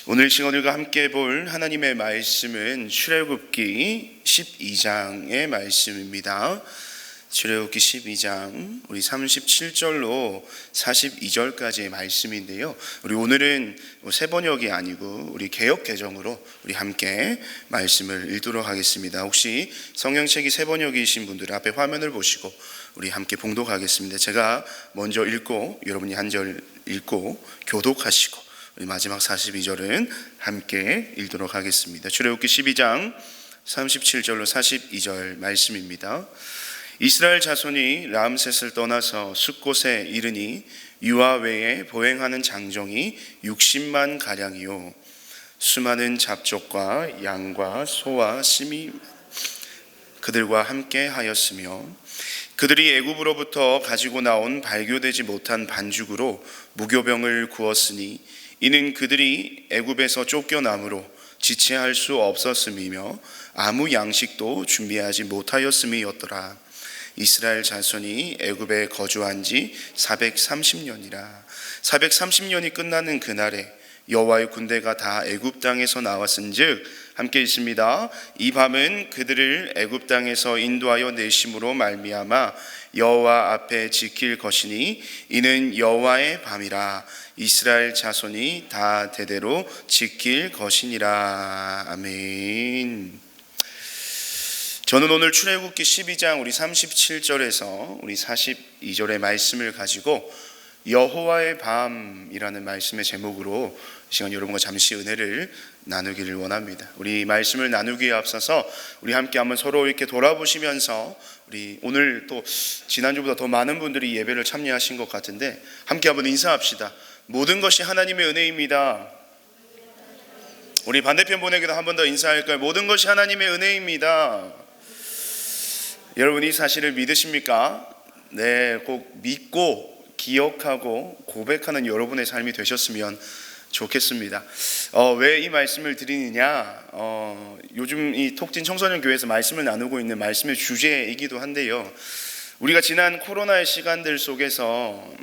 오늘 시간과 함께 볼 하나님의 말씀은 출애굽기 12장의 말씀입니다. 출애굽기 12장 우리 37절로 42절까지의 말씀인데요. 우리 오늘은 새 번역이 아니고 우리 개역 개정으로 우리 함께 말씀을 읽도록 하겠습니다. 혹시 성경책이 새 번역이신 분들 앞에 화면을 보시고 우리 함께 봉독하겠습니다. 제가 먼저 읽고 여러분이 한 절 읽고 교독하시고 우리 마지막 42절은 함께 읽도록 하겠습니다. 출애굽기 12장 37절로 42절 말씀입니다. 이스라엘 자손이 람셋을 떠나서 숫곳에 이르니 유아 외에 보행하는 장정이 60만 가량이요 수많은 잡족과 양과 소와 심이 그들과 함께 하였으며 그들이 애굽으로부터 가지고 나온 발교되지 못한 반죽으로 무교병을 구웠으니 이는 그들이 애굽에서 쫓겨남으로 지체할 수 없었음이며 아무 양식도 준비하지 못하였음이었더라. 이스라엘 자손이 애굽에 거주한 지 430년이라 430년이 끝나는 그날에 여호와의 군대가 다 애굽 땅에서 나왔은즉 함께 있습니다. 이 밤은 그들을 애굽 땅에서 인도하여 내심으로 말미암아 여호와 앞에 지킬 것이니 이는 여호와의 밤이라 이스라엘 자손이 다 대대로 지킬 것이니라. 아멘. 저는 오늘 출애굽기 12장 우리 37절에서 우리 42절의 말씀을 가지고 여호와의 밤이라는 말씀의 제목으로 이 시간 여러분과 잠시 은혜를 나누기를 원합니다. 우리 말씀을 나누기에 앞서서 우리 함께 한번 서로 이렇게 돌아보시면서 우리 오늘 또 지난주보다 더 많은 분들이 예배를 참여하신 것 같은데 함께 한번 인사합시다. 모든 것이 하나님의 은혜입니다. 우리 반대편 분에게도 한 번 더 인사할까요? 모든 것이 하나님의 은혜입니다. 여러분 이 사실을 믿으십니까? 네, 꼭 믿고 기억하고 고백하는 여러분의 삶이 되셨으면 좋겠습니다. 왜 이 말씀을 드리느냐? 요즘 이 톡진 청소년 교회에서 말씀을 나누고 있는 말씀의 주제이기도 한데요. 우리가 지난 코로나의 시간들 속에서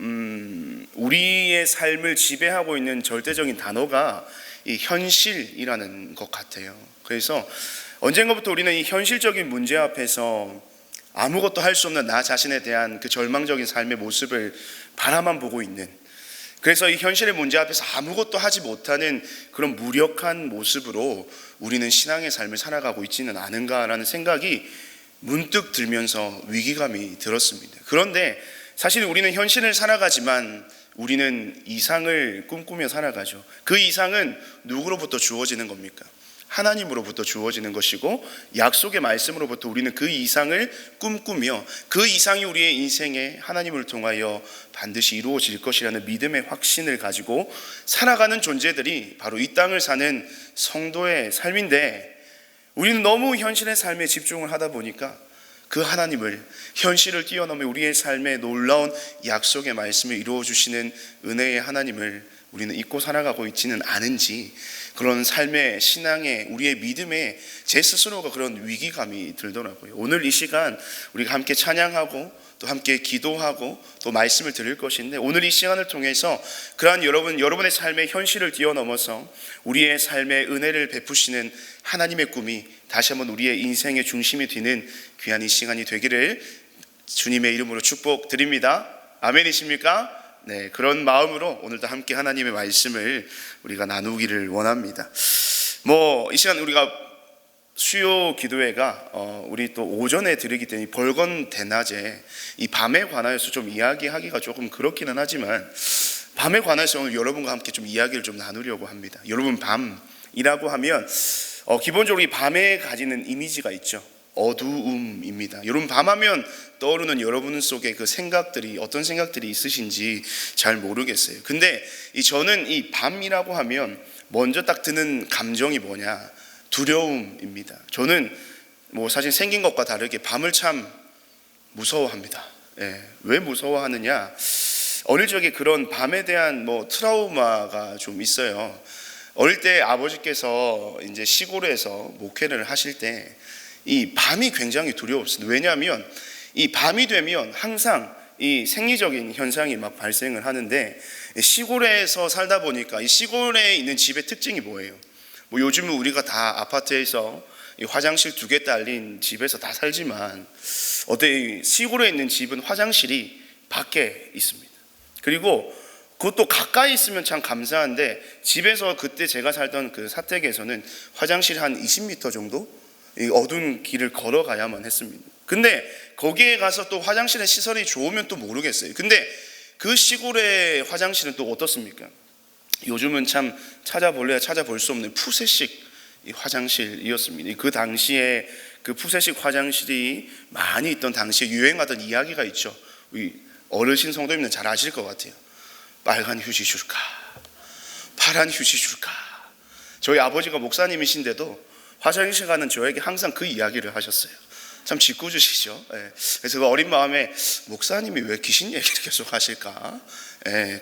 우리의 삶을 지배하고 있는 절대적인 단어가 이 현실이라는 것 같아요. 그래서 언젠가부터 우리는 이 현실적인 문제 앞에서 아무것도 할 수 없는 나 자신에 대한 그 절망적인 삶의 모습을 바라만 보고 있는, 그래서 이 현실의 문제 앞에서 아무것도 하지 못하는 그런 무력한 모습으로 우리는 신앙의 삶을 살아가고 있지는 않은가라는 생각이 문득 들면서 위기감이 들었습니다. 그런데 사실 우리는 현실을 살아가지만 우리는 이상을 꿈꾸며 살아가죠. 그 이상은 누구로부터 주어지는 겁니까? 하나님으로부터 주어지는 것이고 약속의 말씀으로부터 우리는 그 이상을 꿈꾸며 그 이상이 우리의 인생에 하나님을 통하여 반드시 이루어질 것이라는 믿음의 확신을 가지고 살아가는 존재들이 바로 이 땅을 사는 성도의 삶인데, 우리는 너무 현실의 삶에 집중을 하다 보니까 그 하나님을, 현실을 뛰어넘어 우리의 삶에 놀라운 약속의 말씀을 이루어 주시는 은혜의 하나님을 우리는 잊고 살아가고 있지는 않은지, 그런 삶의 신앙의 우리의 믿음에 제 스스로가 그런 위기감이 들더라고요. 오늘 이 시간 우리가 함께 찬양하고 또 함께 기도하고 또 말씀을 들을 것인데, 오늘 이 시간을 통해서 그러한 여러분의 삶의 현실을 뛰어넘어서 우리의 삶의 은혜를 베푸시는 하나님의 꿈이 다시 한번 우리의 인생의 중심이 되는 귀한 이 시간이 되기를 주님의 이름으로 축복드립니다. 아멘이십니까? 네, 그런 마음으로 오늘도 함께 하나님의 말씀을 우리가 나누기를 원합니다. 이 시간 우리가 수요 기도회가 우리 또 오전에 드리기 때문에 벌건 대낮에 이 밤에 관하여서 좀 이야기하기가 조금 그렇기는 하지만, 밤에 관해서 오늘 여러분과 함께 좀 이야기를 좀 나누려고 합니다. 여러분, 밤이라고 하면 기본적으로 이 밤에 가지는 이미지가 있죠. 어두움입니다. 여러분, 밤하면 떠오르는 여러분 속에 그 생각들이 어떤 생각들이 있으신지 잘 모르겠어요. 근데 저는 이 밤이라고 하면 먼저 딱 드는 감정이 뭐냐? 두려움입니다. 저는 사실 생긴 것과 다르게 밤을 참 무서워합니다. 왜 무서워하느냐? 어릴 적에 그런 밤에 대한 트라우마가 좀 있어요. 어릴 때 아버지께서 이제 시골에서 목회를 하실 때 이 밤이 굉장히 두려웠습니다. 왜냐하면 이 밤이 되면 항상 이 생리적인 현상이 막 발생을 하는데, 시골에서 살다 보니까 이 시골에 있는 집의 특징이 뭐예요? 뭐 요즘은 우리가 다 아파트에서 화장실 2개 딸린 집에서 다 살지만 어때 시골에 있는 집은 화장실이 밖에 있습니다. 그리고 그것도 가까이 있으면 참 감사한데 집에서 그때 제가 살던 그 사택에서는 화장실 한 20m 정도 어두운 길을 걸어가야만 했습니다. 근데 거기에 가서 또 화장실의 시설이 좋으면 또 모르겠어요. 근데 그 시골의 화장실은 또 어떻습니까? 요즘은 참 찾아볼래야 찾아볼 수 없는 푸세식 화장실이었습니다. 그 당시에 그 푸세식 화장실이 많이 있던 당시에 유행하던 이야기가 있죠. 우리 어르신 성도님들 잘 아실 것 같아요. 빨간 휴지 줄까? 파란 휴지 줄까? 저희 아버지가 목사님이신데도 화장실 가는 저에게 항상 그 이야기를 하셨어요. 참 짓궂으시죠. 그래서 그 어린 마음에 목사님이 왜 귀신 얘기를 계속 하실까?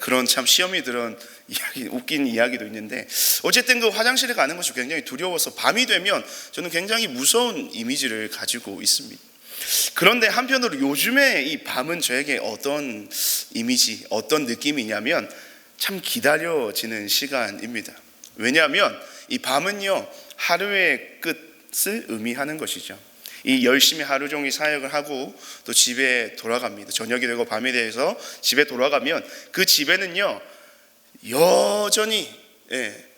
그런 참 시험이 들은 이야기, 웃긴 이야기도 있는데 어쨌든 그 화장실에 가는 것이 굉장히 두려워서 밤이 되면 저는 굉장히 무서운 이미지를 가지고 있습니다. 그런데 한편으로 요즘에 이 밤은 저에게 어떤 이미지, 어떤 느낌이냐면 참 기다려지는 시간입니다. 왜냐하면 이 밤은요 하루의 끝을 의미하는 것이죠. 이 열심히 하루 종일 사역을 하고 또 집에 돌아갑니다. 저녁이 되고 밤이 돼서 집에 돌아가면 그 집에는요 여전히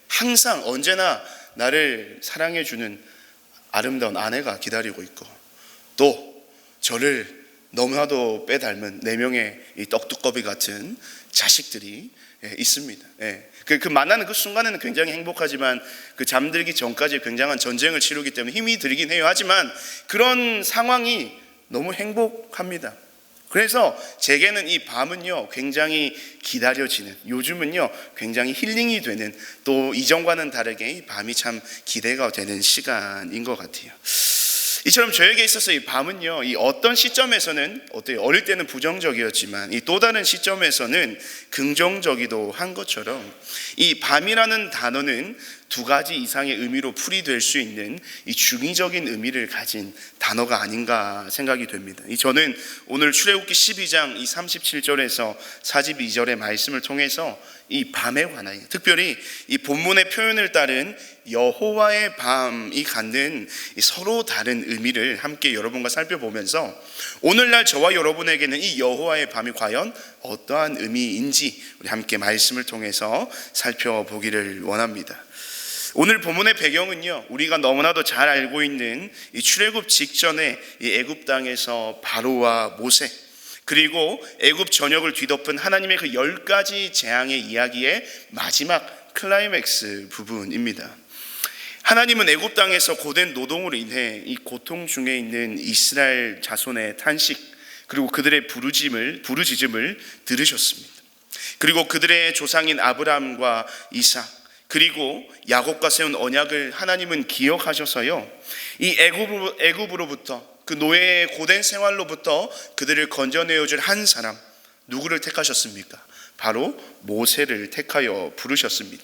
항상 언제나 나를 사랑해주는 아름다운 아내가 기다리고 있고 또 저를 너무나도 빼닮은 4명의 이 떡두꺼비 같은 자식들이 있습니다. 그 만나는 그 순간에는 굉장히 행복하지만 그 잠들기 전까지 굉장한 전쟁을 치르기 때문에 힘이 들긴 해요. 하지만 그런 상황이 너무 행복합니다. 그래서 제게는 이 밤은요 굉장히 기다려지는, 요즘은요 굉장히 힐링이 되는, 또 이전과는 다르게 이 밤이 참 기대가 되는 시간인 것 같아요. 이처럼 저에게 있어서 이 밤은요, 이 어떤 시점에서는 어릴 때는 부정적이었지만 이 또 다른 시점에서는 긍정적이기도 한 것처럼 이 밤이라는 단어는 2가지 이상의 의미로 풀이될 수 있는 이 중의적인 의미를 가진 단어가 아닌가 생각이 됩니다. 저는 오늘 출애굽기 12장 이 37절에서 42절의 말씀을 통해서 이 밤에 관하여, 특별히 이 본문의 표현을 따른 여호와의 밤이 갖는 서로 다른 의미를 함께 여러분과 살펴보면서 오늘날 저와 여러분에게는 이 여호와의 밤이 과연 어떠한 의미인지 우리 함께 말씀을 통해서 살펴보기를 원합니다. 오늘 본문의 배경은요, 우리가 너무나도 잘 알고 있는 이 출애굽 직전에 이 애굽 땅에서 바로와 모세, 그리고 애굽 전역을 뒤덮은 하나님의 그 10가지 재앙의 이야기의 마지막 클라이맥스 부분입니다. 하나님은 애굽 땅에서 고된 노동으로 인해 이 고통 중에 있는 이스라엘 자손의 탄식, 그리고 그들의 부르짖음을 들으셨습니다. 그리고 그들의 조상인 아브라함과 이삭, 그리고 야곱과 세운 언약을 하나님은 기억하셔서요, 이 애굽으로부터, 그 노예의 고된 생활로부터 그들을 건져내어줄 한 사람, 누구를 택하셨습니까? 바로 모세를 택하여 부르셨습니다.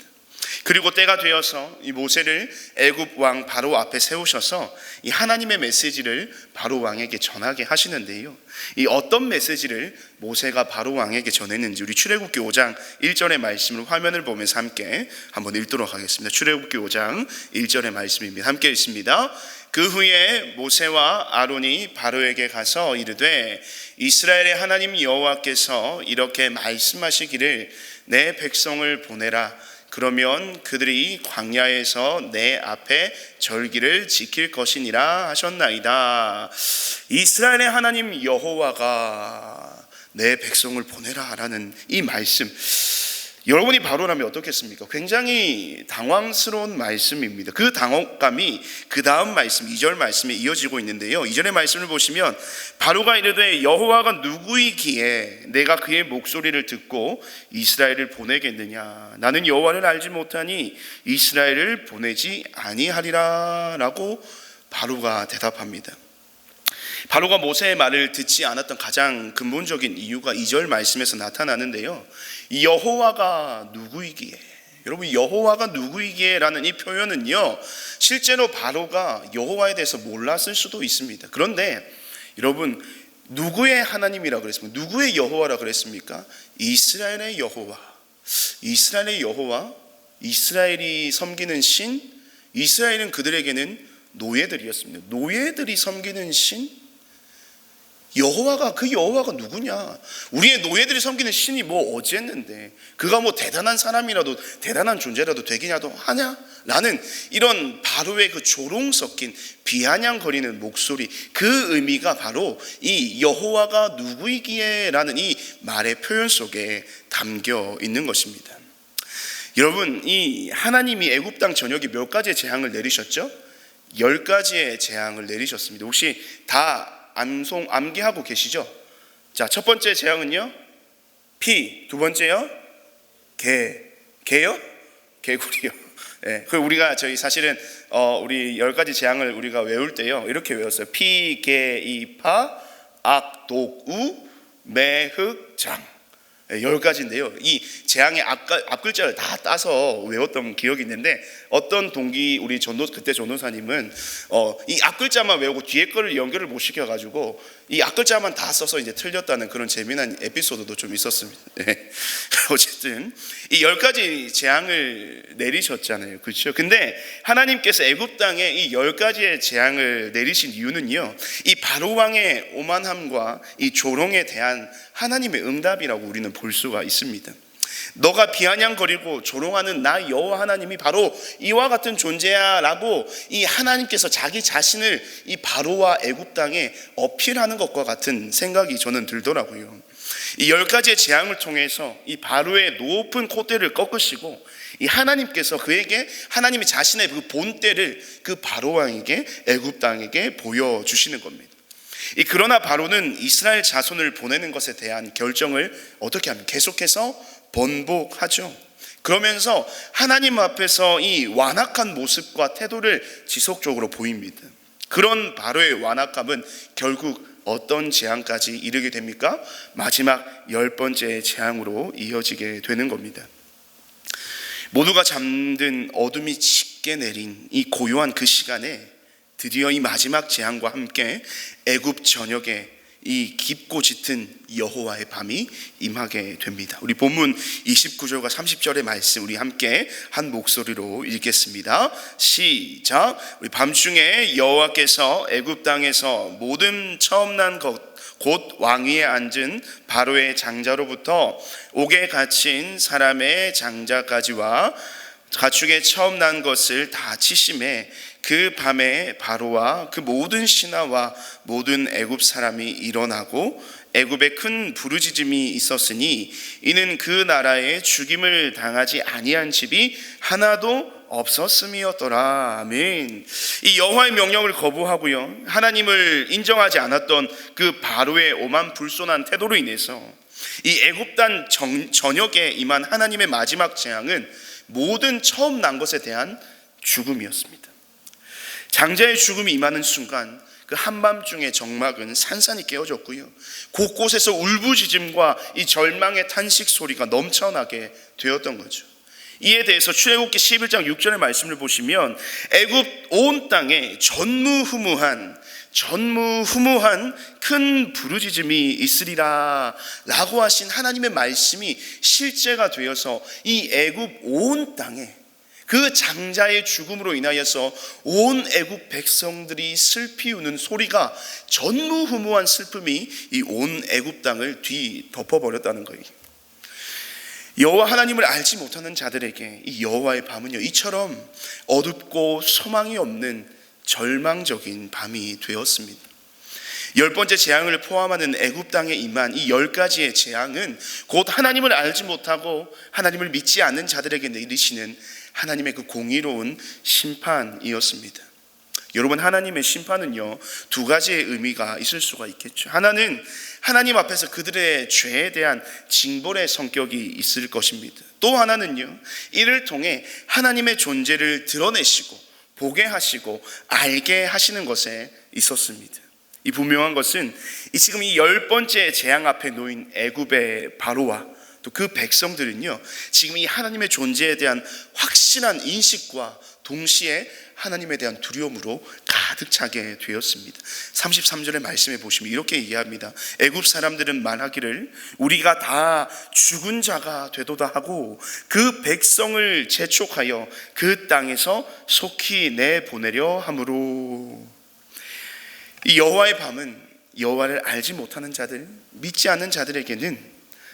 그리고 때가 되어서 이 모세를 애굽 왕 바로 앞에 세우셔서 이 하나님의 메시지를 바로 왕에게 전하게 하시는데요, 이 어떤 메시지를 모세가 바로 왕에게 전했는지 우리 출애굽기 5장 1절의 말씀을 화면을 보면서 함께 한번 읽도록 하겠습니다. 출애굽기 5장 1절의 말씀입니다. 함께 읽습니다. 그 후에 모세와 아론이 바로에게 가서 이르되 이스라엘의 하나님 여호와께서 이렇게 말씀하시기를 내 백성을 보내라. 그러면 그들이 광야에서 내 앞에 절기를 지킬 것이니라 하셨나이다. 이스라엘의 하나님 여호와가 내 백성을 보내라 라는 이 말씀, 여러분이 바로라면 어떻겠습니까? 굉장히 당황스러운 말씀입니다. 그 당혹감이 그 다음 말씀 2절 말씀에 이어지고 있는데요, 2절의 말씀을 보시면 바로가 이르되 여호와가 누구이기에 내가 그의 목소리를 듣고 이스라엘을 보내겠느냐? 나는 여호와를 알지 못하니 이스라엘을 보내지 아니하리라 라고 바로가 대답합니다. 바로가 모세의 말을 듣지 않았던 가장 근본적인 이유가 2절 말씀에서 나타나는데요, 이 여호와가 누구이기에, 여러분 여호와가 누구이기에 라는 이 표현은요, 실제로 바로가 여호와에 대해서 몰랐을 수도 있습니다. 그런데 여러분, 누구의 하나님이라 그랬습니까? 누구의 여호와라 그랬습니까? 이스라엘의 여호와, 이스라엘의 여호와, 이스라엘이 섬기는 신, 이스라엘은 그들에게는 노예들이었습니다. 노예들이 섬기는 신, 여호와가, 그 여호와가 누구냐? 우리의 노예들이 섬기는 신이 뭐 어쨌는데 그가 뭐 대단한 사람이라도, 대단한 존재라도 되기냐도 하냐? 라는 이런 바로의 그 조롱 섞인 비아냥거리는 목소리, 그 의미가 바로 이 여호와가 누구이기에 라는 이 말의 표현 속에 담겨 있는 것입니다. 여러분, 이 하나님이 애굽 땅 전역에 몇 가지의 재앙을 내리셨죠? 10가지의 재앙을 내리셨습니다. 혹시 다 암기하고 계시죠? 자, 첫 번째 재앙은요, 피. 두 번째요, 개요? 개구리요. 네, 그 우리가 사실은 우리 10가지 재앙을 우리가 외울 때요, 이렇게 외웠어요. 피, 개, 이, 파, 악, 독, 우, 매, 흑, 장. 10가지인데요. 이 재앙의 앞글자를 다 따서 외웠던 기억이 있는데, 어떤 동기, 우리 그때 전도사님은 이 앞글자만 외우고 뒤에 거를 연결을 못 시켜가지고 이 앞글자만 다 써서 이제 틀렸다는 그런 재미난 에피소드도 좀 있었습니다. 네. 어쨌든 이 10가지 재앙을 내리셨잖아요, 그렇죠? 근데 하나님께서 애굽 땅에 이 10가지의 재앙을 내리신 이유는요, 이 바로 왕의 오만함과 이 조롱에 대한 하나님의 응답이라고 우리는 볼 수가 있습니다. 너가 비아냥거리고 조롱하는 나 여호와 하나님이 바로 이와 같은 존재야 라고 이 하나님께서 자기 자신을 이 바로와 애굽 땅에 어필하는 것과 같은 생각이 저는 들더라고요. 이 10가지의 재앙을 통해서 이 바로의 높은 콧대를 꺾으시고 이 하나님께서 그에게 하나님이 자신의 그 본때를 그 바로 왕에게, 애굽 땅에게 보여주시는 겁니다. 그러나 바로는 이스라엘 자손을 보내는 것에 대한 결정을 어떻게 합니까? 계속해서 번복하죠. 그러면서 하나님 앞에서 이 완악한 모습과 태도를 지속적으로 보입니다. 그런 바로의 완악함은 결국 어떤 재앙까지 이르게 됩니까? 마지막 10번째 재앙으로 이어지게 되는 겁니다. 모두가 잠든 어둠이 짙게 내린 이 고요한 그 시간에 드디어 이 마지막 재앙과 함께 애굽 전역에 이 깊고 짙은 여호와의 밤이 임하게 됩니다. 우리 본문 29절과 30절의 말씀 우리 함께 한 목소리로 읽겠습니다. 시작. 우리 밤중에 여호와께서 애굽 땅에서 모든 처음 난 것 곧 왕위에 앉은 바로의 장자로부터 옥에 갇힌 사람의 장자까지와 가축에 처음 난 것을 다 치심에 그 밤에 바로와 그 모든 신하와 모든 애굽 사람이 일어나고 애굽에 큰 부르짖음이 있었으니 이는 그 나라에 죽임을 당하지 아니한 집이 하나도 없었음이었더라. 아멘. 이 여호와의 명령을 거부하고요, 하나님을 인정하지 않았던 그 바로의 오만 불손한 태도로 인해서 이 애굽 땅 전역에 임한 하나님의 마지막 재앙은 모든 처음 난 것에 대한 죽음이었습니다. 장자의 죽음이 임하는 순간 그 한밤중의 정막은 산산이 깨어졌고요, 곳곳에서 울부짖음과 이 절망의 탄식 소리가 넘쳐나게 되었던 거죠. 이에 대해서 출애굽기 11장 6절의 말씀을 보시면 애굽 온 땅에 전무후무한 큰 부르짖음이 있으리라 라고 하신 하나님의 말씀이 실제가 되어서 이 애굽 온 땅에 그 장자의 죽음으로 인하여서 온 애굽 백성들이 슬피 우는 소리가, 전무후무한 슬픔이 이 온 애굽 땅을 뒤덮어버렸다는 거예요. 여호와 하나님을 알지 못하는 자들에게 이 여호와의 밤은요, 이처럼 어둡고 소망이 없는 절망적인 밤이 되었습니다. 10번째 재앙을 포함하는 애굽 땅에 임한 이 10가지의 재앙은 곧 하나님을 알지 못하고 하나님을 믿지 않는 자들에게 내리시는 하나님의 그 공의로운 심판이었습니다. 여러분, 하나님의 심판은요, 두 가지의 의미가 있을 수가 있겠죠. 하나는 하나님 앞에서 그들의 죄에 대한 징벌의 성격이 있을 것입니다. 또 하나는요, 이를 통해 하나님의 존재를 드러내시고 보게 하시고 알게 하시는 것에 있었습니다. 이 분명한 것은 지금 이 10번째 재앙 앞에 놓인 애굽의 바로와 또 그 백성들은요, 지금 이 하나님의 존재에 대한 확실한 인식과 동시에 하나님에 대한 두려움으로 가득 차게 되었습니다. 33절의 말씀에 보시면 이렇게 얘기합니다. 애굽 사람들은 말하기를 우리가 다 죽은 자가 되도다 하고 그 백성을 재촉하여 그 땅에서 속히 내보내려 하므로. 이 여호와의 밤은 여호와를 알지 못하는 자들, 믿지 않는 자들에게는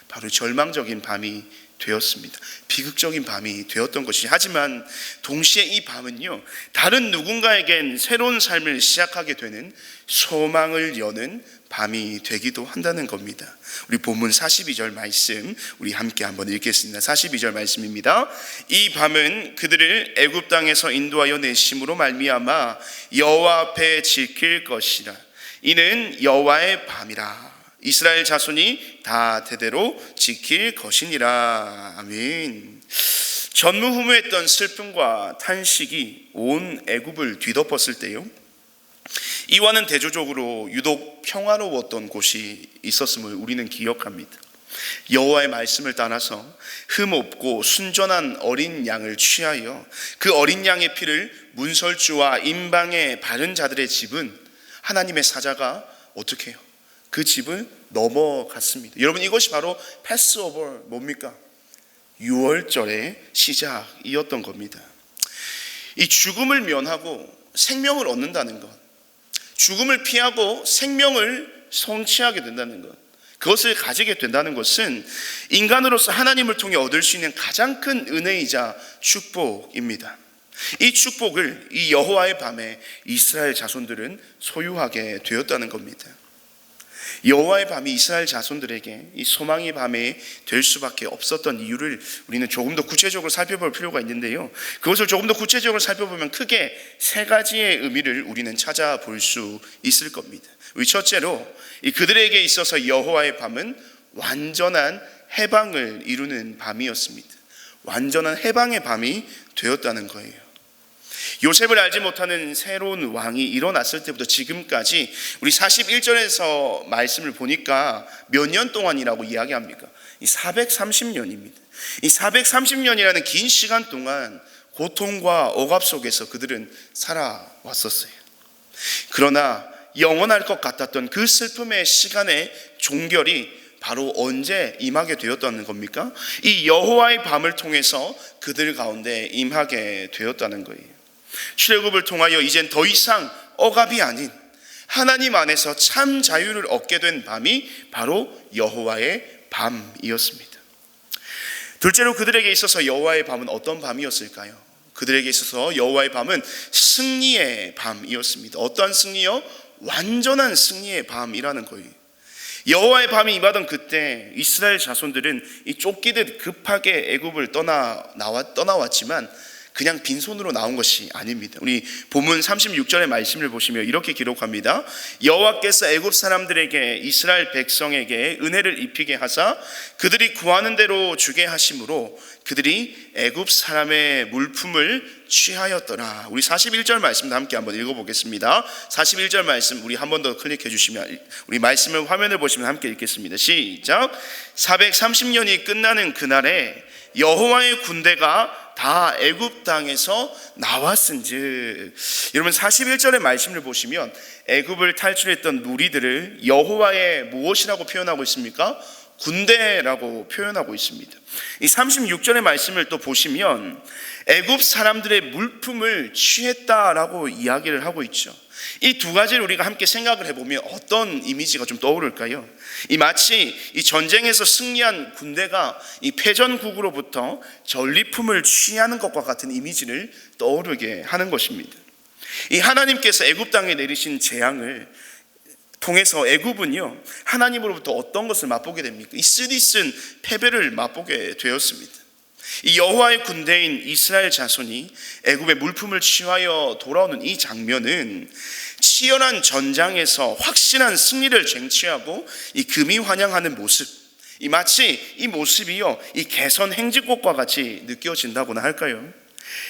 바로 절망적인 밤이 되었습니다. 비극적인 밤이 되었던 것이. 하지만 동시에 이 밤은요, 다른 누군가에겐 새로운 삶을 시작하게 되는 소망을 여는 밤이 되기도 한다는 겁니다. 우리 본문 42절 말씀 우리 함께 한번 읽겠습니다. 42절 말씀입니다. 이 밤은 그들을 애굽 땅에서 인도하여 내심으로 말미암아 여호와 앞에 지킬 것이라. 이는 여호와의 밤이라. 이스라엘 자손이 다 대대로 지킬 것이니라. 아멘. 전무후무했던 슬픔과 탄식이 온 애굽을 뒤덮었을 때요, 이와는 대조적으로 유독 평화로웠던 곳이 있었음을 우리는 기억합니다. 여호와의 말씀을 따라서 흠없고 순전한 어린 양을 취하여 그 어린 양의 피를 문설주와 임방에 바른 자들의 집은 하나님의 사자가 어떻게 해요? 그 집을 넘어갔습니다. 여러분, 이것이 바로 패스오버, 뭡니까? 유월절의 시작이었던 겁니다. 이 죽음을 면하고 생명을 얻는다는 것, 죽음을 피하고 생명을 성취하게 된다는 것, 그것을 가지게 된다는 것은 인간으로서 하나님을 통해 얻을 수 있는 가장 큰 은혜이자 축복입니다. 이 축복을 이 여호와의 밤에 이스라엘 자손들은 소유하게 되었다는 겁니다. 여호와의 밤이 이스라엘 자손들에게 이 소망의 밤에 될 수밖에 없었던 이유를 우리는 조금 더 구체적으로 살펴볼 필요가 있는데요, 그것을 조금 더 구체적으로 살펴보면 크게 세 가지의 의미를 우리는 찾아볼 수 있을 겁니다. 우리 첫째로, 그들에게 있어서 여호와의 밤은 완전한 해방을 이루는 밤이었습니다. 완전한 해방의 밤이 되었다는 거예요. 요셉을 알지 못하는 새로운 왕이 일어났을 때부터 지금까지 우리 41절에서 말씀을 보니까 몇 년 동안이라고 이야기합니까? 430년입니다. 이 430년이라는 긴 시간 동안 고통과 억압 속에서 그들은 살아왔었어요. 그러나 영원할 것 같았던 그 슬픔의 시간의 종결이 바로 언제 임하게 되었다는 겁니까? 이 여호와의 밤을 통해서 그들 가운데 임하게 되었다는 거예요. 출애굽을 통하여 이젠 더 이상 억압이 아닌 하나님 안에서 참 자유를 얻게 된 밤이 바로 여호와의 밤이었습니다. 둘째로, 그들에게 있어서 여호와의 밤은 어떤 밤이었을까요? 그들에게 있어서 여호와의 밤은 승리의 밤이었습니다. 어떠한 승리요? 완전한 승리의 밤이라는 거예요. 여호와의 밤이 임하던 그때 이스라엘 자손들은 이 쫓기듯 급하게 애굽을 떠나왔지만 그냥 빈손으로 나온 것이 아닙니다. 우리 본문 36절의 말씀을 보시면 이렇게 기록합니다. 여호와께서 애굽 사람들에게 이스라엘 백성에게 은혜를 입히게 하사 그들이 구하는 대로 주게 하심으로 그들이 애굽 사람의 물품을 취하였더라. 우리 41절 말씀도 함께 한번 읽어보겠습니다. 41절 말씀 우리 한 번 더 클릭해 주시면, 우리 말씀을 화면을 보시면 함께 읽겠습니다. 시작. 430년이 끝나는 그날에 여호와의 군대가 다 애굽 땅에서 나왔은즉. 여러분, 41절의 말씀을 보시면 애굽을 탈출했던 무리들을 여호와의 무엇이라고 표현하고 있습니까? 군대라고 표현하고 있습니다. 이 36절의 말씀을 또 보시면 애굽 사람들의 물품을 취했다라고 이야기를 하고 있죠. 이 두 가지를 우리가 함께 생각을 해보면 어떤 이미지가 좀 떠오를까요? 이 마치 이 전쟁에서 승리한 군대가 이 패전국으로부터 전리품을 취하는 것과 같은 이미지를 떠오르게 하는 것입니다. 이 하나님께서 애굽 땅에 내리신 재앙을 통해서 애굽은요, 하나님으로부터 어떤 것을 맛보게 됩니까? 이 쓰디쓴 패배를 맛보게 되었습니다. 이 여호와의 군대인 이스라엘 자손이 애굽의 물품을 취하여 돌아오는 이 장면은 치열한 전장에서 확실한 승리를 쟁취하고 이 금이 환영하는 모습, 이 마치 이 모습이요, 이 개선 행진곡과 같이 느껴진다고나 할까요?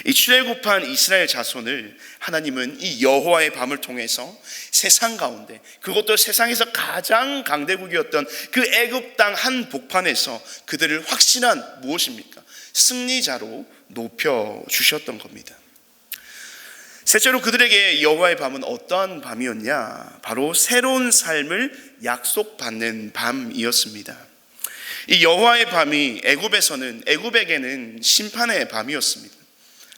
이 출애굽한 이스라엘 자손을 하나님은 이 여호와의 밤을 통해서 세상 가운데, 그것도 세상에서 가장 강대국이었던 그 애굽 땅 한 복판에서 그들을 확실한 무엇입니까? 승리자로 높여 주셨던 겁니다. 셋째로 그들에게 여호와의 밤은 어떠한 밤이었냐? 바로 새로운 삶을 약속받는 밤이었습니다. 이 여호와의 밤이 애굽에게는 심판의 밤이었습니다.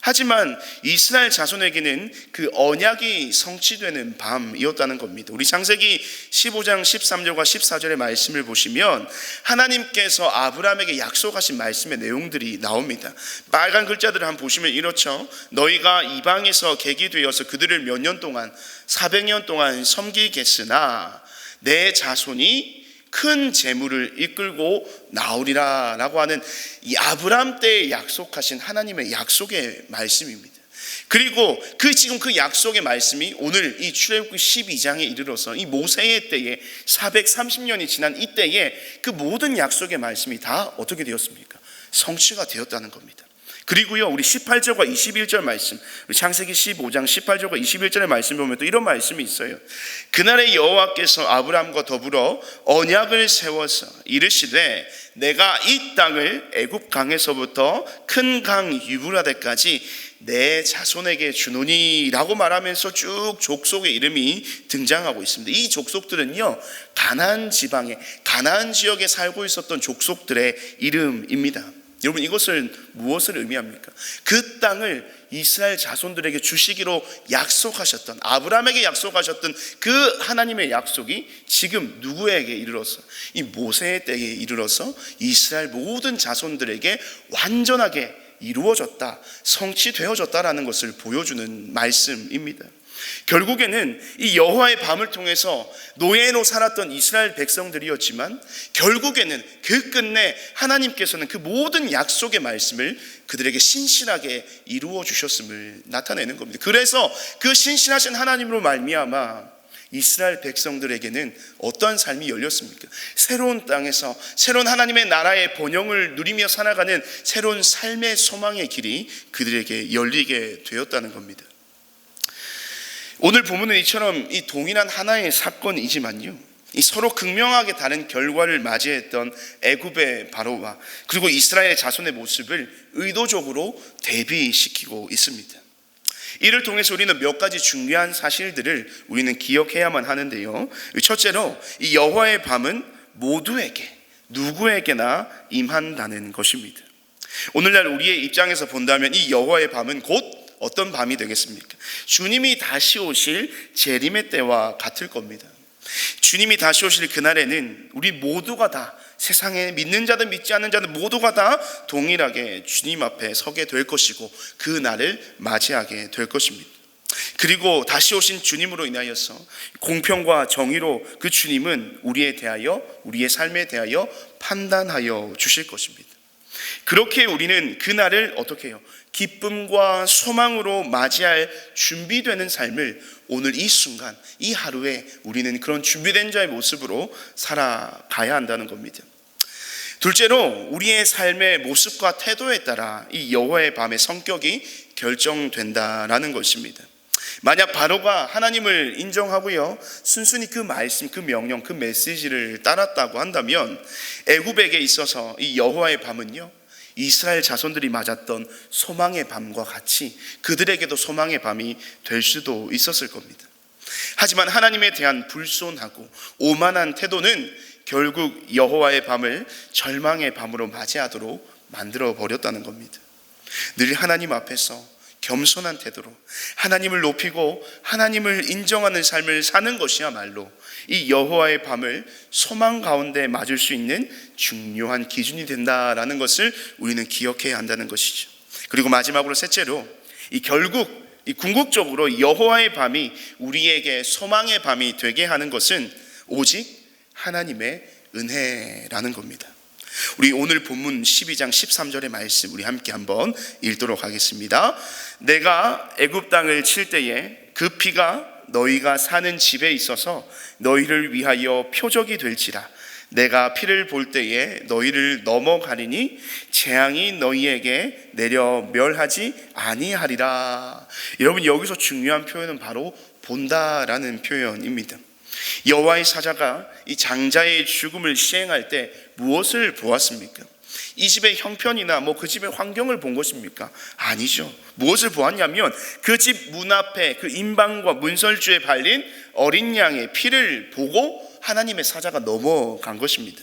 하지만 이스라엘 자손에게는 그 언약이 성취되는 밤이었다는 겁니다. 우리 창세기 15장 13절과 14절의 말씀을 보시면 하나님께서 아브라함에게 약속하신 말씀의 내용들이 나옵니다. 빨간 글자들을 한번 보시면 이렇죠. 너희가 이방에서 객이 되어서 그들을 몇 년 동안 400년 동안 섬기겠으나 내 자손이 큰 재물을 이끌고 나오리라 라고 하는 이 아브라함 때에 약속하신 하나님의 약속의 말씀입니다. 그리고 지금 그 약속의 말씀이 오늘 이 출애굽기 12장에 이르러서 이 모세의 때에 430년이 지난 이 때에 그 모든 약속의 말씀이 다 어떻게 되었습니까? 성취가 되었다는 겁니다. 그리고요, 우리 18절과 21절 말씀, 우리 창세기 15장 18절과 21절의 말씀 보면 또 이런 말씀이 있어요. 그날에 여호와께서 아브라함과 더불어 언약을 세워서 이르시되 내가 이 땅을 애굽 강에서부터 큰 강 유브라데까지 내 자손에게 주노니 라고 말하면서 쭉 족속의 이름이 등장하고 있습니다. 이 족속들은요, 가나안 지방에, 가나안 지역에 살고 있었던 족속들의 이름입니다. 여러분, 이것은 무엇을 의미합니까? 그 땅을 이스라엘 자손들에게 주시기로 약속하셨던, 아브라함에게 약속하셨던 그 하나님의 약속이 지금 누구에게 이르러서, 이 모세의 때에 이르러서 이스라엘 모든 자손들에게 완전하게 이루어졌다, 성취되어졌다라는 것을 보여주는 말씀입니다. 결국에는 이 여호와의 밤을 통해서 노예로 살았던 이스라엘 백성들이었지만 결국에는 그 끝내 하나님께서는 그 모든 약속의 말씀을 그들에게 신실하게 이루어 주셨음을 나타내는 겁니다. 그래서 그 신실하신 하나님으로 말미암아 이스라엘 백성들에게는 어떤 삶이 열렸습니까? 새로운 땅에서 새로운 하나님의 나라의 번영을 누리며 살아가는 새로운 삶의 소망의 길이 그들에게 열리게 되었다는 겁니다. 오늘 본문은 이처럼 이 동일한 하나의 사건이지만요, 이 서로 극명하게 다른 결과를 맞이했던 애굽의 바로와 그리고 이스라엘의 자손의 모습을 의도적으로 대비시키고 있습니다. 이를 통해서 우리는 몇 가지 중요한 사실들을 우리는 기억해야만 하는데요, 첫째로 이 여호와의 밤은 모두에게, 누구에게나 임한다는 것입니다. 오늘날 우리의 입장에서 본다면 이 여호와의 밤은 곧 어떤 밤이 되겠습니까? 주님이 다시 오실 재림의 때와 같을 겁니다. 주님이 다시 오실 그날에는 우리 모두가 다, 세상에 믿는 자든 믿지 않는 자든 모두가 다 동일하게 주님 앞에 서게 될 것이고 그 날을 맞이하게 될 것입니다. 그리고 다시 오신 주님으로 인하여서 공평과 정의로 그 주님은 우리의 삶에 대하여 판단하여 주실 것입니다. 그렇게 우리는 그날을 어떻게 해요? 기쁨과 소망으로 맞이할 준비되는 삶을 오늘 이 순간, 이 하루에 우리는 그런 준비된 자의 모습으로 살아가야 한다는 겁니다. 둘째로 우리의 삶의 모습과 태도에 따라 이 여호와의 밤의 성격이 결정된다라는 것입니다. 만약 바로가 하나님을 인정하고요, 순순히 그 말씀, 그 명령, 그 메시지를 따랐다고 한다면 애굽에게 있어서 이 여호와의 밤은요, 이스라엘 자손들이 맞았던 소망의 밤과 같이 그들에게도 소망의 밤이 될 수도 있었을 겁니다. 하지만 하나님에 대한 불손하고 오만한 태도는 결국 여호와의 밤을 절망의 밤으로 맞이하도록 만들어 버렸다는 겁니다. 늘 하나님 앞에서 겸손한 태도로 하나님을 높이고 하나님을 인정하는 삶을 사는 것이야말로 이 여호와의 밤을 소망 가운데 맞을 수 있는 중요한 기준이 된다라는 것을 우리는 기억해야 한다는 것이죠. 그리고 마지막으로 셋째로 결국 궁극적으로 여호와의 밤이 우리에게 소망의 밤이 되게 하는 것은 오직 하나님의 은혜라는 겁니다. 우리 오늘 본문 12장 13절의 말씀 우리 함께 한번 읽도록 하겠습니다. 내가 애굽 땅을 칠 때에 그 피가 너희가 사는 집에 있어서 너희를 위하여 표적이 될지라. 내가 피를 볼 때에 너희를 넘어가리니 재앙이 너희에게 내려 멸하지 아니하리라. 여러분, 여기서 중요한 표현은 바로 본다라는 표현입니다. 여호와의 사자가 이 장자의 죽음을 시행할 때 무엇을 보았습니까? 이 집의 형편이나 그 집의 환경을 본 것입니까? 아니죠. 무엇을 보았냐면 그 집 문 앞에 그 임방과 문설주에 발린 어린 양의 피를 보고 하나님의 사자가 넘어간 것입니다.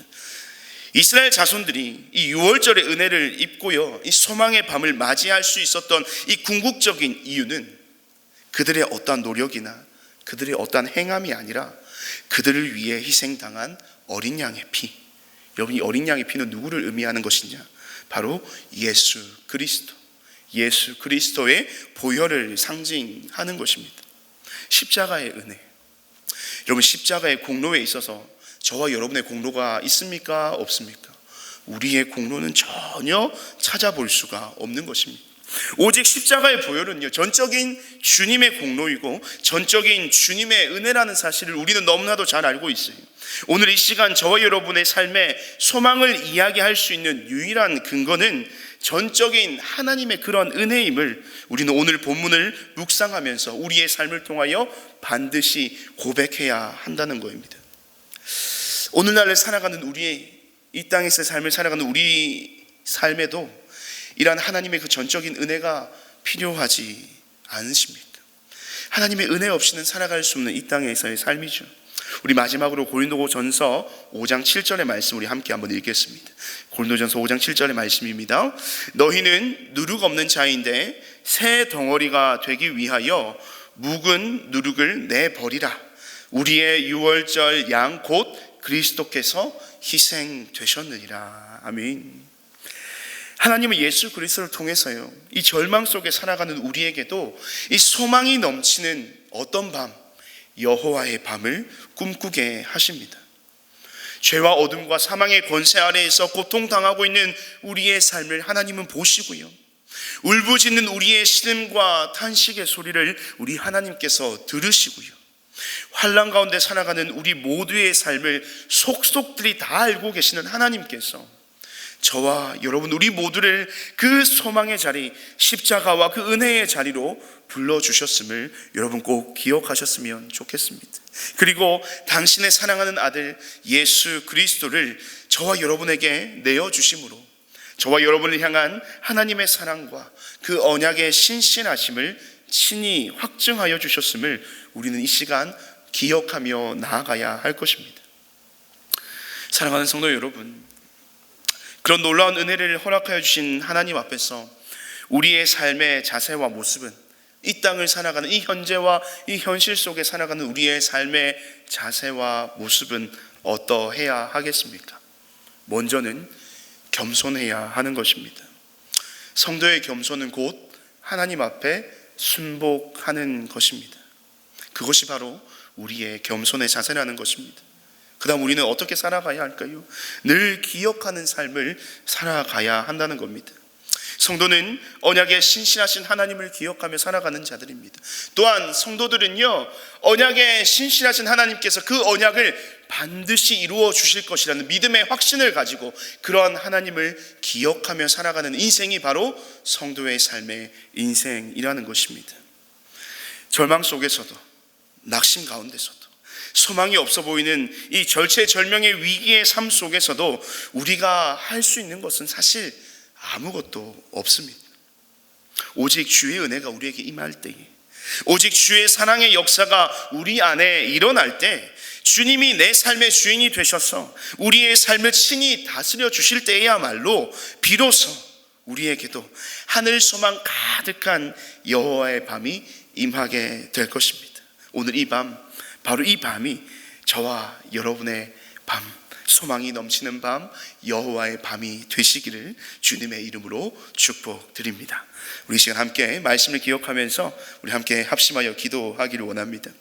이스라엘 자손들이 이 유월절의 은혜를 입고요, 이 소망의 밤을 맞이할 수 있었던 이 궁극적인 이유는 그들의 어떠한 노력이나 그들의 어떠한 행함이 아니라 그들을 위해 희생당한 어린 양의 피. 여러분, 이 어린 양의 피는 누구를 의미하는 것이냐? 바로 예수 그리스도의 보혈을 상징하는 것입니다. 십자가의 은혜. 여러분, 십자가의 공로에 있어서 저와 여러분의 공로가 있습니까? 없습니까? 우리의 공로는 전혀 찾아볼 수가 없는 것입니다. 오직 십자가의 보혈은요, 전적인 주님의 공로이고 전적인 주님의 은혜라는 사실을 우리는 너무나도 잘 알고 있어요. 오늘 이 시간 저와 여러분의 삶에 소망을 이야기할 수 있는 유일한 근거는 전적인 하나님의 그런 은혜임을 우리는 오늘 본문을 묵상하면서 우리의 삶을 통하여 반드시 고백해야 한다는 것입니다. 오늘날을 살아가는 우리의 이 땅에서의 삶을 살아가는 우리 삶에도 이러한 하나님의 그 전적인 은혜가 필요하지 않으십니까? 하나님의 은혜 없이는 살아갈 수 없는 이 땅에서의 삶이죠. 우리 마지막으로 고린도전서 5장 7절의 말씀 우리 함께 한번 읽겠습니다. 고린도전서 5장 7절의 말씀입니다. 너희는 누룩 없는 자인데 새 덩어리가 되기 위하여 묵은 누룩을 내버리라. 우리의 유월절 양 곧 그리스도께서 희생되셨느니라. 아멘. 하나님은 예수 그리스도를 통해서요, 이 절망 속에 살아가는 우리에게도 이 소망이 넘치는 어떤 밤, 여호와의 밤을 꿈꾸게 하십니다. 죄와 어둠과 사망의 권세 아래에서 고통당하고 있는 우리의 삶을 하나님은 보시고요, 울부짖는 우리의 신음과 탄식의 소리를 우리 하나님께서 들으시고요, 환난 가운데 살아가는 우리 모두의 삶을 속속들이 다 알고 계시는 하나님께서 저와 여러분 우리 모두를 그 소망의 자리, 십자가와 그 은혜의 자리로 불러주셨음을 여러분 꼭 기억하셨으면 좋겠습니다. 그리고 당신의 사랑하는 아들 예수 그리스도를 저와 여러분에게 내어주심으로 저와 여러분을 향한 하나님의 사랑과 그 언약의 신실하심을 친히 확증하여 주셨음을 우리는 이 시간 기억하며 나아가야 할 것입니다. 사랑하는 성도 여러분, 그런 놀라운 은혜를 허락하여 주신 하나님 앞에서 우리의 삶의 자세와 모습은, 이 땅을 살아가는 이 현재와 이 현실 속에 살아가는 우리의 삶의 자세와 모습은 어떠해야 하겠습니까? 먼저는 겸손해야 하는 것입니다. 성도의 겸손은 곧 하나님 앞에 순복하는 것입니다. 그것이 바로 우리의 겸손의 자세라는 것입니다. 그 다음 우리는 어떻게 살아가야 할까요? 늘 기억하는 삶을 살아가야 한다는 겁니다. 성도는 언약의 신실하신 하나님을 기억하며 살아가는 자들입니다. 또한 성도들은요, 언약의 신실하신 하나님께서 그 언약을 반드시 이루어 주실 것이라는 믿음의 확신을 가지고 그러한 하나님을 기억하며 살아가는 인생이 바로 성도의 삶의 인생이라는 것입니다. 절망 속에서도, 낙심 가운데서도, 소망이 없어 보이는 이 절체절명의 위기의 삶 속에서도 우리가 할 수 있는 것은 사실 아무것도 없습니다. 오직 주의 은혜가 우리에게 임할 때에, 오직 주의 사랑의 역사가 우리 안에 일어날 때, 주님이 내 삶의 주인이 되셔서 우리의 삶을 친히 다스려 주실 때야말로 비로소 우리에게도 하늘 소망 가득한 여호와의 밤이 임하게 될 것입니다. 오늘 이 밤, 바로 이 밤이 저와 여러분의 밤, 소망이 넘치는 밤, 여호와의 밤이 되시기를 주님의 이름으로 축복드립니다. 우리 시간 함께 말씀을 기억하면서 우리 함께 합심하여 기도하기를 원합니다.